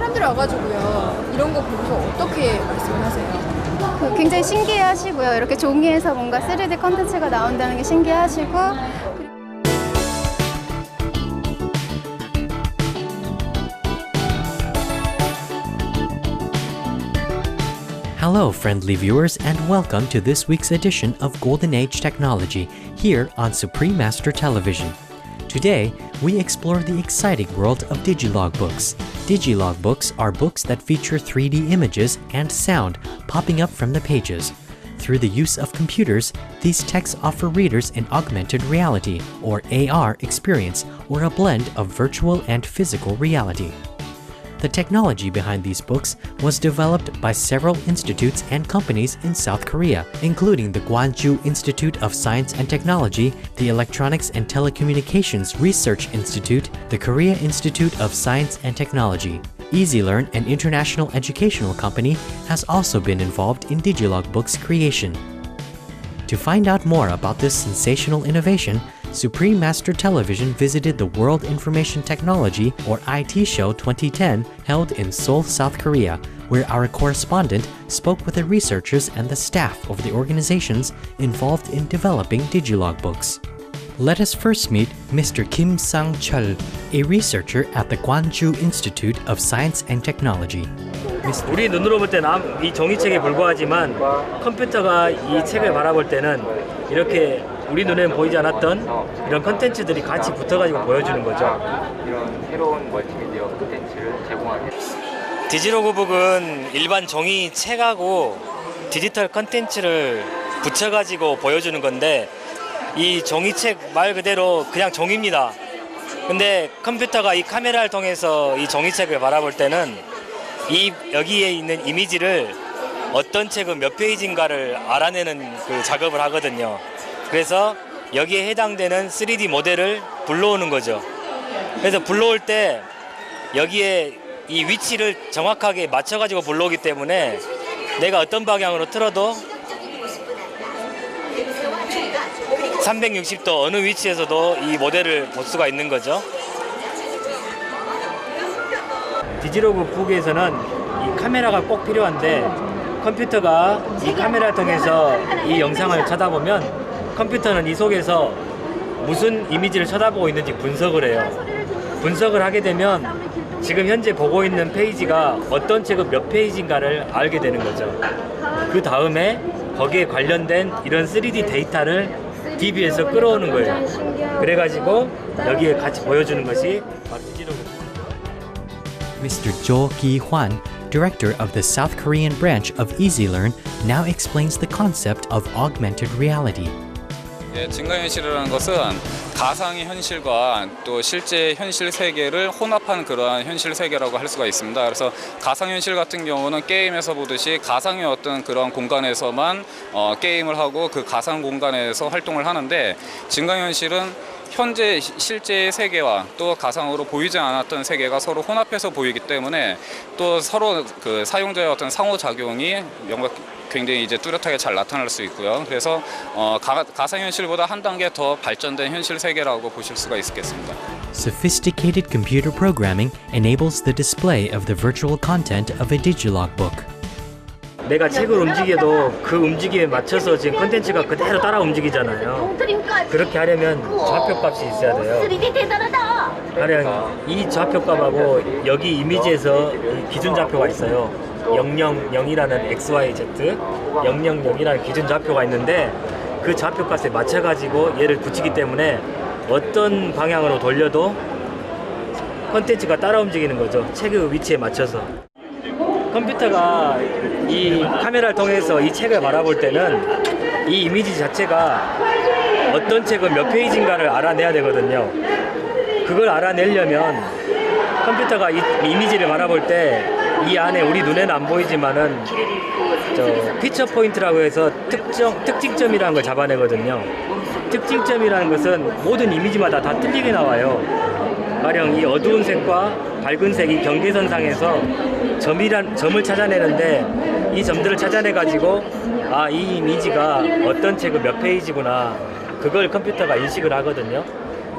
사람들이 와가지고요. 이런 거 보고서 어떻게 말씀을 하세요? 굉장히 신기해하시고요. 이렇게 종이에서 뭔가 3D 컨텐츠가 나온다는 게 신기해하시고. Hello, friendly viewers, and welcome to this week's edition of Golden Age Technology here on Supreme Master Television. Today, we explore the exciting world of Digilog books. Digilog books are books that feature 3D images and sound popping up from the pages. Through the use of computers, these texts offer readers an augmented reality, or AR, experience, or a blend of virtual and physical reality. The technology behind these books was developed by several institutes and companies in South Korea, including the Gwangju Institute of Science and Technology, the Electronics and Telecommunications Research Institute, the Korea Institute of Science and Technology. EasyLearn, an international educational company, has also been involved in Digilog books creation. To find out more about this sensational innovation, Supreme Master Television visited the World Information Technology, or IT Show 2010, held in Seoul, South Korea, where our correspondent spoke with the researchers and the staff of the organizations involved in developing Digilog books. Let us first meet Mr. Kim Sang-chul, a researcher at the Gwangju Institute of Science and Technology. 우리 눈으로 볼 때는 이 종이책에 불과하지만 컴퓨터가 이 책을 바라볼 때는 이렇게 우리 눈에는 보이지 않았던 이런 컨텐츠들이 같이 붙어가지고 보여주는 거죠. 이런 새로운 멀티미디어 콘텐츠를 제공하게. 디지로그 북은 일반 종이 책하고 디지털 컨텐츠를 붙여가지고 보여주는 건데 이 종이책 말 그대로 그냥 종입니다. 근데 컴퓨터가 이 카메라를 통해서 이 종이책을 바라볼 때는 이 여기에 있는 이미지를 어떤 책은 몇 페이지인가를 알아내는 그 작업을 하거든요. 그래서 여기에 해당되는 3D 모델을 불러오는 거죠. 그래서 불러올 때 여기에 이 위치를 정확하게 맞춰가지고 불러오기 때문에 내가 어떤 방향으로 틀어도 360도 어느 위치에서도 이 모델을 볼 수가 있는 거죠. 디지로그 북에서는 이 카메라가 꼭 필요한데 컴퓨터가 이 카메라를 통해서 이 영상을 쳐다보면 컴퓨터는 이 속에서 무슨 이미지를 쳐다보고 있는지 분석을 해요. 분석을 하게 되면 지금 현재 보고 있는 페이지가 어떤 책은 몇 페이지인가를 알게 되는 거죠. 그 다음에 거기에 관련된 이런 3D 데이터를 DB에서 끌어오는 거예요. 그래가지고 여기에 같이 보여주는 것이 바로 디지로그. Mr. Jo Ki-hwan, director of the South Korean branch of EasyLearn, now explains the concept of augmented reality. 예, 증강현실이라는 것은 가상의 현실과 또 실제 현실 세계를 혼합한 그러한 현실 세계라고 할 수가 있습니다. 그래서 가상현실 같은 경우는 게임에서 보듯이 가상의 어떤 그런 공간에서만 게임을 하고 그 가상 공간에서 활동을 하는데 증강현실은 현재 실제의 세계와 또 가상으로 보이지 않았던 세계가 서로 혼합해서 보이기 때문에 또 서로 그 사용자의 어떤 상호작용이 굉장히 이제 뚜렷하게 잘 나타날 수 있고요. 그래서 가상현실보다 한 단계 더 발전된 현실 세계라고 보실 수가 있겠습니다. Sophisticated computer programming enables the display of the virtual content of a Digilog book. 내가 책을 움직여도 그 움직임에 맞춰서 지금 컨텐츠가 그대로 따라 움직이잖아요. 그렇게 하려면 좌표값이 있어야 돼요. 가령 이 좌표값하고 여기 이미지에서 이 기준 좌표가 있어요. 000이라는 XYZ, 000이라는 기준 좌표가 있는데 그 좌표값에 맞춰가지고 얘를 붙이기 때문에 어떤 방향으로 돌려도 컨텐츠가 따라 움직이는 거죠. 책의 위치에 맞춰서. 컴퓨터가 이 카메라를 통해서 이 책을 바라볼 때는 이 이미지 자체가 어떤 책은 몇 페이지인가를 알아내야 되거든요. 그걸 알아내려면 컴퓨터가 이 이미지를 바라볼 때 이 안에 우리 눈에는 안 보이지만은 피처 포인트라고 해서 특징점이라는 걸 잡아내거든요. 특징점이라는 것은 모든 이미지마다 다 틀리게 나와요. 가령 이 어두운 색과 밝은 색이 경계선상에서 점을 찾아내는데 이 점들을 찾아내 가지고 이 이미지가 어떤 책은 몇 페이지구나 그걸 컴퓨터가 인식을 하거든요.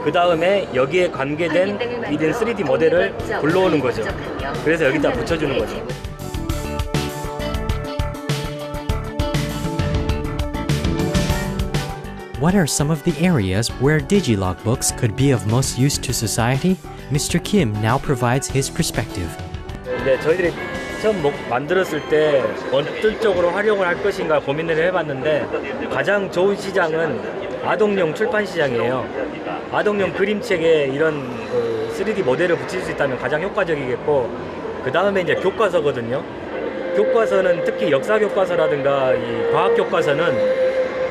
그 다음에 여기에 관계된 1인 3D 모델을 불러오는 거죠. 그래서 여기다 붙여주는 거죠. What are some of the areas where Digilog books could be of most use to society? Mr. Kim now provides his perspective. 근데 저희들이 처음 만들었을 때 어떤 쪽으로 활용을 할 것인가 고민을 해봤는데 가장 좋은 시장은 아동용 출판 시장이에요. 아동용 그림책에 이런 3D 모델을 붙일 수 있다면 가장 효과적이겠고, 그 다음에 이제 교과서거든요. 교과서는 특히 역사 교과서라든가 이 과학 교과서는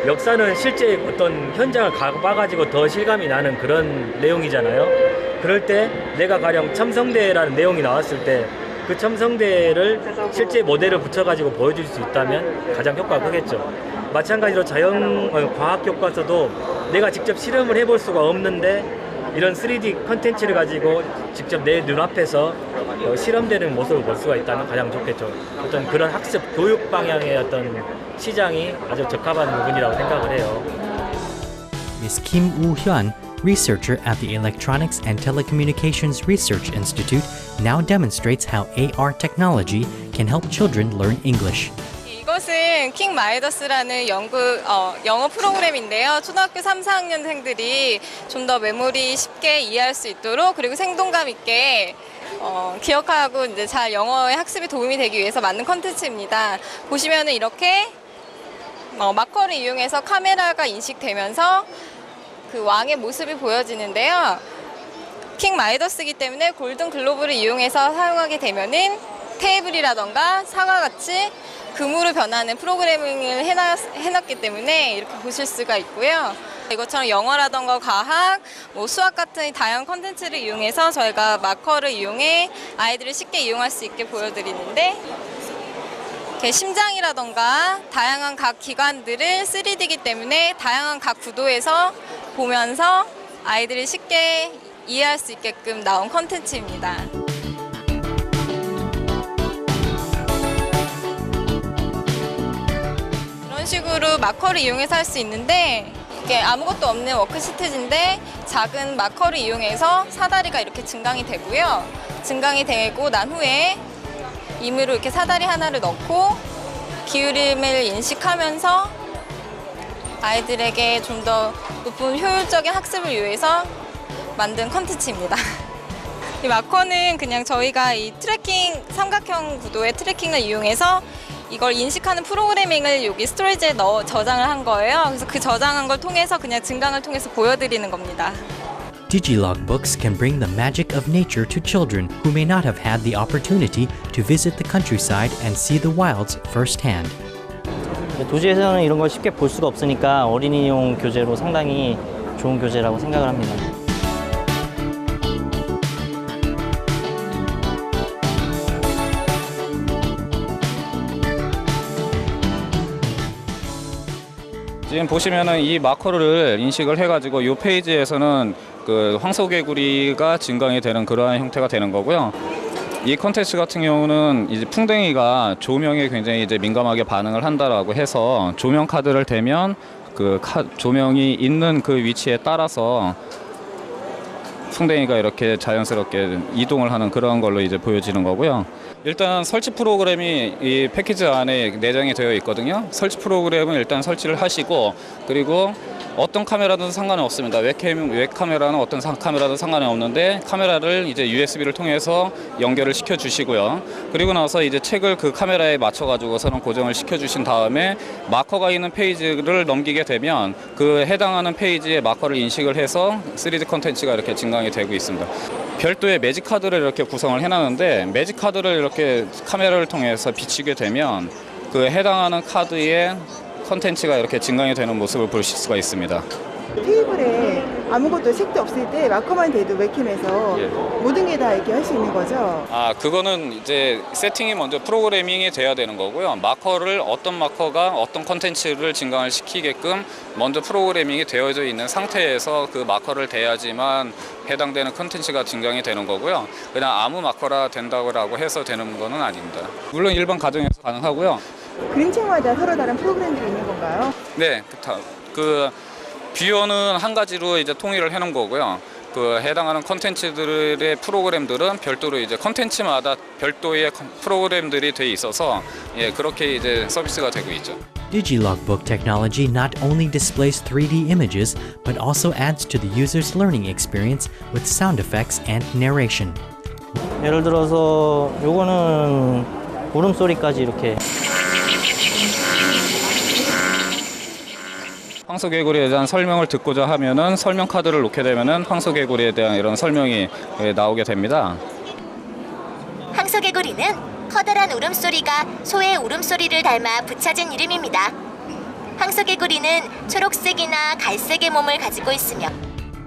역사는 실제 어떤 현장을 가봐가지고 더 실감이 나는 그런 내용이잖아요. 그럴 때 내가 가령 첨성대라는 내용이 나왔을 때 그 첨성대를 실제 모델을 붙여가지고 보여줄 수 있다면 가장 효과가 크겠죠. 마찬가지로 과학 교과서도 내가 직접 실험을 해볼 수가 없는데 이런 3D 컨텐츠를 가지고 직접 내 눈앞에서 실험되는 모습을 볼 수가 있다면 가장 좋겠죠. 어떤 그런 학습, 교육 방향의 어떤 시장이 아주 적합한 부분이라고 생각을 해요. Ms. Kim Woo-hyun, researcher at the Electronics and Telecommunications Research Institute, now demonstrates how AR technology can help children learn English. 이것은 킹 마이더스라는 영어 프로그램인데요. 초등학교 3, 4학년생들이 좀 더 메모리 쉽게 이해할 수 있도록, 그리고 생동감 있게 기억하고 이제 잘 영어의 학습에 도움이 되기 위해서 만든 컨텐츠입니다. 보시면은 이렇게 마커를 이용해서 카메라가 인식되면서 그 왕의 모습이 보여지는데요. 킹 마이더스이기 때문에 골든 글로브를 이용해서 사용하게 되면은 테이블이라던가 사과 같이 금으로 변하는 프로그래밍을 해놨기 때문에 이렇게 보실 수가 있고요. 이것처럼 영어라던가 과학, 수학 같은 다양한 컨텐츠를 이용해서 저희가 마커를 이용해 아이들을 쉽게 이용할 수 있게 보여드리는데, 심장이라던가 다양한 각 기관들을 3D이기 때문에 다양한 각 구도에서 보면서 아이들이 쉽게 이해할 수 있게끔 나온 컨텐츠입니다. 이런 식으로 마커를 이용해서 할 수 있는데, 이게 아무것도 없는 워크시트인데 작은 마커를 이용해서 사다리가 이렇게 증강이 되고요. 증강이 되고 난 후에 임으로 이렇게 사다리 하나를 넣고 기울임을 인식하면서 아이들에게 좀 더 높은 효율적인 학습을 위해서 만든 컨텐츠입니다. 이 마커는 그냥 저희가 이 트래킹, 삼각형 구도의 트래킹을 이용해서 이걸 인식하는 프로그래밍을 여기 스토리지에 저장을 한 거예요. 그래서 그 저장한 걸 통해서 그냥 증강을 통해서 보여드리는 겁니다. Digilog books can bring the magic of nature to children who may not have had the opportunity to visit the countryside and see the wilds firsthand. 도시에서는 이런 걸 쉽게 볼 수가 없으니까 어린이용 교재로 상당히 좋은 교재라고 생각을 합니다. 지금 보시면은 이 마커를 인식을 해가지고 이 페이지에서는 그 황소개구리가 증강이 되는 그러한 형태가 되는 거고요. 이 컨텐츠 같은 경우는 이제 풍뎅이가 조명에 굉장히 이제 민감하게 반응을 한다라고 해서 조명 카드를 대면 그 조명이 있는 그 위치에 따라서 풍뎅이가 이렇게 자연스럽게 이동을 하는 그런 걸로 이제 보여지는 거고요. 일단 설치 프로그램이 이 패키지 안에 내장이 되어 있거든요. 설치 프로그램은 일단 설치를 하시고, 그리고 어떤 카메라든 상관은 없습니다. 웹카메라는 어떤 카메라든 상관이 없는데 카메라를 이제 USB를 통해서 연결을 시켜 주시고요. 그리고 나서 이제 책을 그 카메라에 맞춰 가지고서는 고정을 시켜 주신 다음에 마커가 있는 페이지를 넘기게 되면 그 해당하는 페이지에 마커를 인식을 해서 3D 컨텐츠가 이렇게 증강이 되고 있습니다. 별도의 매직 카드를 이렇게 구성을 해놨는데, 매직 카드를 이렇게 카메라를 통해서 비추게 되면 그 해당하는 카드의 컨텐츠가 이렇게 증강이 되는 모습을 보실 수가 있습니다. 테이블에 아무것도 색도 없을 때 마커만 대도 웹캠에서 모든 게 다 이렇게 할 수 있는 거죠? 그거는 이제 세팅이 먼저 프로그래밍이 돼야 되는 거고요. 마커를 어떤 마커가 어떤 컨텐츠를 증강을 시키게끔 먼저 프로그래밍이 되어져 있는 상태에서 그 마커를 대야지만 해당되는 컨텐츠가 증강이 되는 거고요. 그냥 아무 마커라 된다고 해서 되는 거는 아닙니다. 물론 일반 가정에서 가능하고요. 그림책마다 서로 다른 프로그램들이 있는 건가요? 네, 뷰어는 한 가지로 이제 통일을 해놓은 거고요. 그 해당하는 컨텐츠들의 프로그램들은 별도로 이제 컨텐츠마다 별도의 프로그램들이 돼 있어서 예, 그렇게 이제 서비스가 되고 있죠. Digilogbook technology not only displays 3D images, but also adds to the user's learning experience with sound effects and narration. 예를 들어서 요거는 울음소리까지 이렇게 황소개구리에 대한 설명을 듣고자 하면은 설명 카드를 놓게 되면은 황소개구리에 대한 이런 설명이 나오게 됩니다. 황소개구리는 커다란 울음소리가 소의 울음소리를 닮아 붙여진 이름입니다. 황소개구리는 초록색이나 갈색의 몸을 가지고 있으며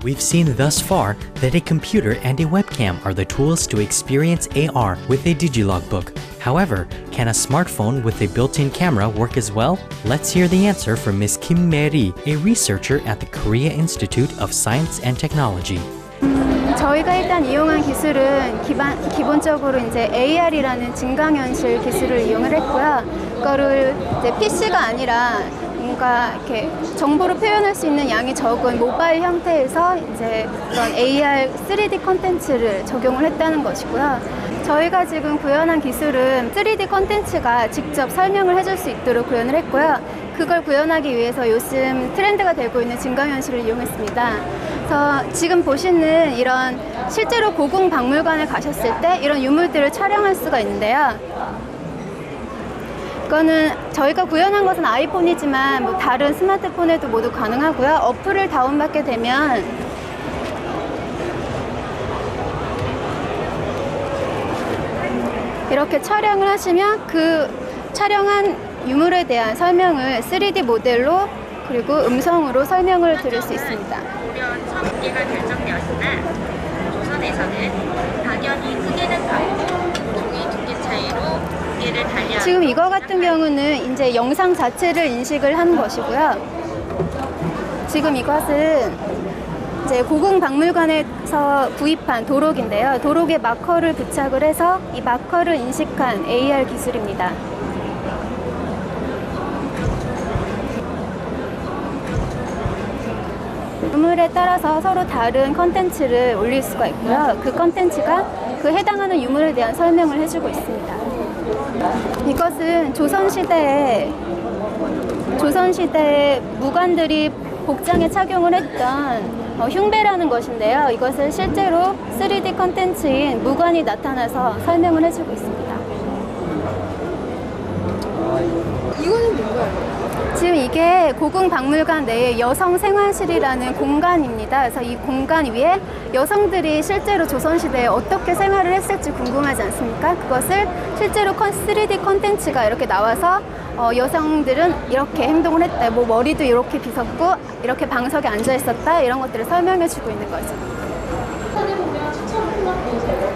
We've seen thus far that a computer and a webcam are the tools to experience AR with a Digilogbook. However, can a smartphone with a built-in camera work as well? Let's hear the answer from Ms. Kim Meri, a researcher at the Korea Institute of Science and Technology. 저희가 일단 이용한 기술은 기본적으로 이제 AR이라는 증강현실 기술을 이용을 했고요. 그거를 이제 PC가 아니라 뭔가 이렇게 정보를 표현할 수 있는 양이 적은 모바일 형태에서 이제 그런 AR 3D 콘텐츠를 적용을 했다는 것이고요. 저희가 지금 구현한 기술은 3D 콘텐츠가 직접 설명을 해줄 수 있도록 구현을 했고요. 그걸 구현하기 위해서 요즘 트렌드가 되고 있는 증강현실을 이용했습니다. 그래서 지금 보시는 이런 실제로 고궁박물관에 가셨을 때 이런 유물들을 촬영할 수가 있는데요. 이거는 저희가 구현한 것은 아이폰이지만 뭐 다른 스마트폰에도 모두 가능하고요. 어플을 다운받게 되면 이렇게 촬영을 하시면 그 촬영한 유물에 대한 설명을 3D 모델로 그리고 음성으로 설명을 들을 수 있습니다. 개가 결정되었으나 조선에서는 당연히 크기는 같고 종이 두께 차이로 무게를 달리 지금 이거 같은 경우는 이제 영상 자체를 인식을 하는 것이고요. 지금 이것은 이제 고궁박물관에서 구입한 도록인데요. 도록에 마커를 부착을 해서 이 마커를 인식한 AR 기술입니다. 유물에 따라서 서로 다른 컨텐츠를 올릴 수가 있고요. 그 컨텐츠가 그 해당하는 유물에 대한 설명을 해주고 있습니다. 이것은 조선시대에 무관들이 복장에 착용을 했던 흉배라는 것인데요. 이것을 실제로 3D 컨텐츠인 무관이 나타나서 설명을 해주고 있습니다. 이거는 뭔가요? 지금 이게 고궁박물관 내에 여성 생활실이라는 공간입니다. 그래서 이 공간 위에 여성들이 실제로 조선시대에 어떻게 생활을 했을지 궁금하지 않습니까? 그것을 실제로 3D 콘텐츠가 이렇게 나와서 여성들은 이렇게 행동을 했다. 뭐 머리도 이렇게 빗었고 이렇게 방석에 앉아 있었다. 이런 것들을 설명해 주고 있는 거죠.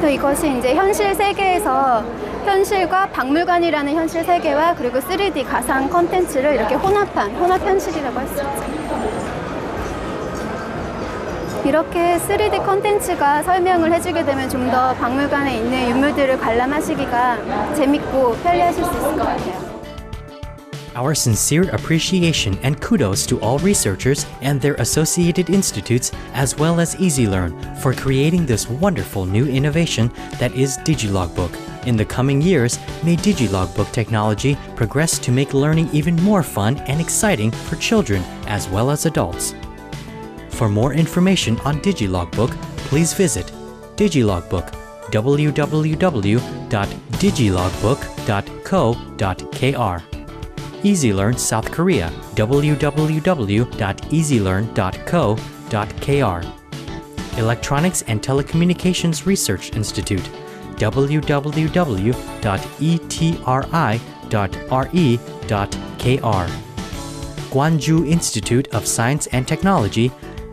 또 이것이 이제 현실 세계에서 현실과 박물관이라는 현실 세계와 그리고 3D 가상 콘텐츠를 이렇게 혼합한 혼합 현실이라고 할 수 있죠. 이렇게 3D 콘텐츠가 설명을 해주게 되면 좀 더 박물관에 있는 유물들을 관람하시기가 재밌고 편리하실 수 있을 것 같아요. Our sincere appreciation and kudos to all researchers and their associated institutes, as well as EasyLearn, for creating this wonderful new innovation that is Digilogbook. In the coming years, may Digilogbook technology progress to make learning even more fun and exciting for children as well as adults. For more information on Digilogbook, please visit Digilogbook, www.digilogbook.co.kr. EasyLearn South Korea, www.easylearn.co.kr. Electronics and Telecommunications Research Institute, www.etri.re.kr. Gwangju Institute of Science and Technology,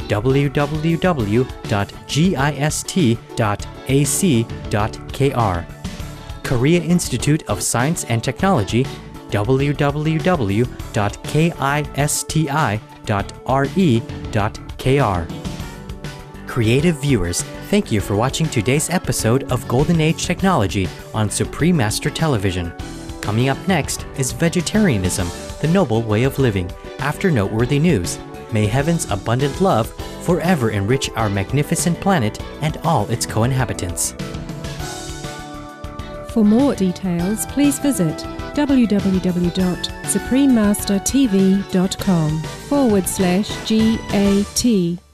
www.gist.ac.kr. Korea Institute of Science and Technology, www.kisti.re.kr. Creative viewers, thank you for watching today's episode of Golden Age Technology on Supreme Master Television. Coming up next is Vegetarianism, the Noble Way of Living, after noteworthy news. May heaven's abundant love forever enrich our magnificent planet and all its co-inhabitants. For more details, please visit www.suprememastertv.com/GAT.